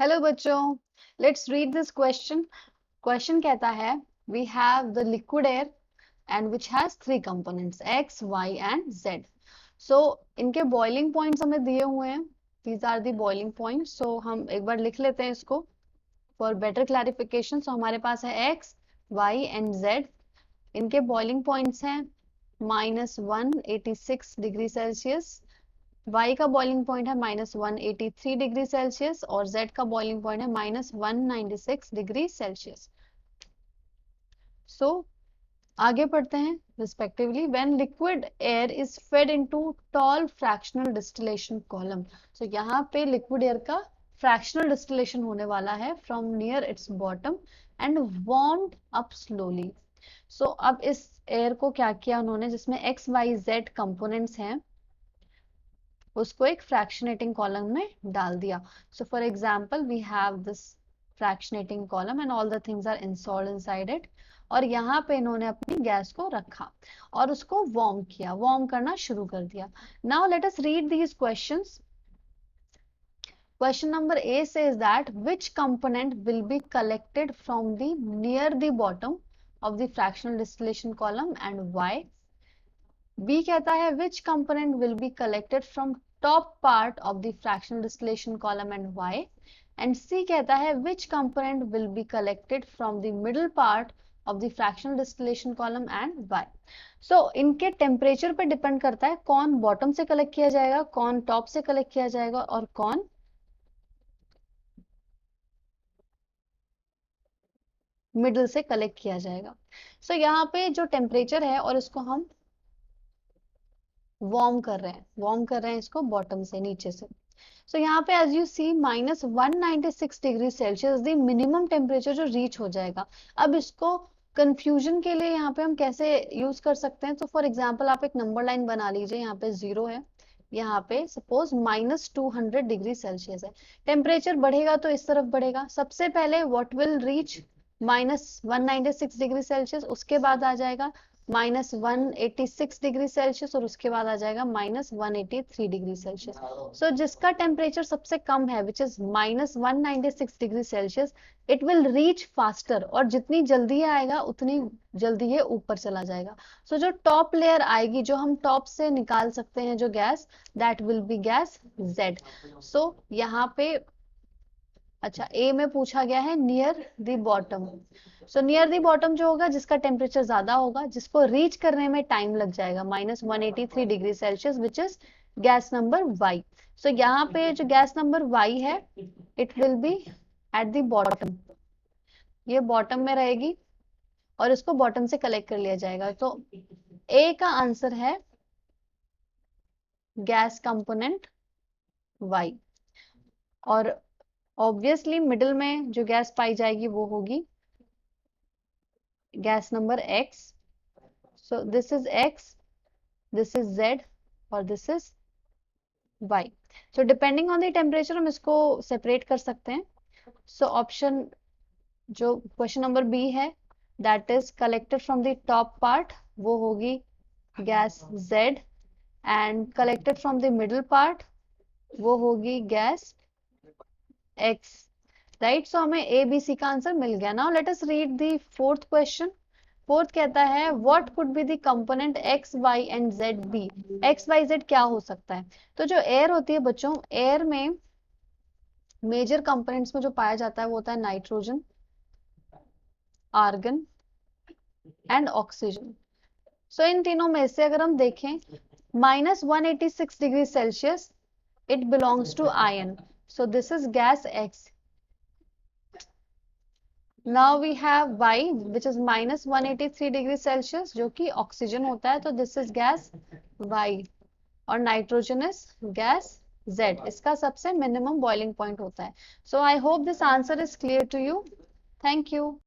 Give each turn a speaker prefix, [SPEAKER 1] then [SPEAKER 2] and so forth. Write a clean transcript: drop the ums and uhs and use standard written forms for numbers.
[SPEAKER 1] Hello बच्चों, let's read this question. Question कहता है we have the liquid air and which has three components X Y and Z. So इनके boiling points हमें दिए हुए हैं। These are the boiling points. So हम एक बार लिख लेते हैं इसको फॉर बेटर क्लैरिफिकेशन। सो हमारे पास है एक्स वाई एंड जेड। इनके बॉइलिंग पॉइंट्स हैं -186 डिग्री सेल्सियस, y का बॉइलिंग पॉइंट है -183 डिग्री सेल्सियस और z का बॉइलिंग पॉइंट है -196 डिग्री सेल्सियस। सो आगे पढ़ते हैं respectively. When liquid air is fed into tall fractional distillation column. So यहाँ पे लिक्विड एयर का फ्रैक्शनल डिस्टिलेशन होने वाला है from near its bottom and warmed up slowly. So अब इस एयर को क्या किया उन्होंने, जिसमें एक्स वाई जेड कंपोनेंट्स हैं, उसको एक फ्रैक्शनेटिंग कॉलम में डाल दिया। So for example we have this fractionating column and all the things are installed inside it. और यहाँ पे इन्होंने अपनी गैस को रखा और उसको वार्म किया, वार्म करना शुरू कर दिया। Now let us read these questions. Question number A says that which component will be collected from the near the bottom of the fractional distillation column and why? B कहता है which component will be collected from top part of the fractional distillation column and why? And C कहता है which component will be collected from the middle part of the fractional distillation column and why? So इनके temperature पे depend करता है कौन bottom से collect किया जाएगा, कौन टॉप से कलेक्ट किया जाएगा और कौन मिडल से कलेक्ट किया जाएगा। सो यहाँ पे जो टेम्परेचर है और इसको हम वार्म कर रहे हैं, वार्म कर रहे हैं इसको बॉटम से, नीचे से। सो यहाँ पे as you see -196 degree celsius the minimum temperature जो रीच हो जाएगा। अब इसको कंफ्यूजन के लिए यहाँ पे हम कैसे यूज कर सकते हैं, तो फॉर एग्जाम्पल आप एक नंबर लाइन बना लीजिए। यहाँ पे 0 है, यहाँ पे सपोज -200 डिग्री सेल्सियस है। टेम्परेचर बढ़ेगा तो इस तरफ बढ़ेगा। सबसे पहले what will reach -196 degree Celsius, उसके बाद आ जाएगा -186 डिग्री सेल्सियस और उसके बाद आ जाएगा -183 डिग्री सेल्सियस। सो जिसका टेम्परेचर सबसे कम है which is -196 degree Celsius, it will reach faster और जितनी जल्दी आएगा उतनी जल्दी ये ऊपर चला जाएगा। सो जो टॉप लेयर आएगी, जो हम टॉप से निकाल सकते हैं जो gas, that will be gas Z. So यहाँ पे अच्छा ए में पूछा गया है near the bottom. So near the bottom जो होगा, जिसका टेम्परेचर ज्यादा होगा, जिसको रीच करने में टाइम लग जाएगा, -183 degree Celsius which is gas number Y. So यहाँ पे जो गैस नंबर वाई है, it will be at the bottom, ये बॉटम में रहेगी और इसको बॉटम से कलेक्ट कर लिया जाएगा। तो ए का आंसर है गैस कंपोनेंट वाई। और ऑब्वियसली मिडिल में जो गैस पाई जाएगी वो होगी gas number X. So this is X, this is Z और this is Y. So depending on the temperature हम इसको सेपरेट कर सकते हैं। सो ऑप्शन जो क्वेश्चन नंबर बी है, that is collected from the top part, वो होगी gas Z and collected from the middle part वो होगी गैस एक्स। राइट, सो हमें ए बी सी का आंसर मिल गया। Now let us read the fourth question. Fourth कहता है what could be the component X Y and Z B. X Y Z क्या हो सकता है? तो जो एयर होती है बच्चों, एयर में मेजर कंपोनेंट्स में जो पाया जाता है वो होता है nitrogen, argon and oxygen. So इन तीनों में से अगर हम देखें, -186 degree Celsius, it belongs to ion. So this is gas X. Now we have Y which is -183 degree Celsius जो कि ऑक्सीजन होता है, तो दिस इज गैस Y। और नाइट्रोजन इज गैस Z, इसका सबसे मिनिमम बॉइलिंग पॉइंट होता है। So I hope this answer is clear to you. Thank you.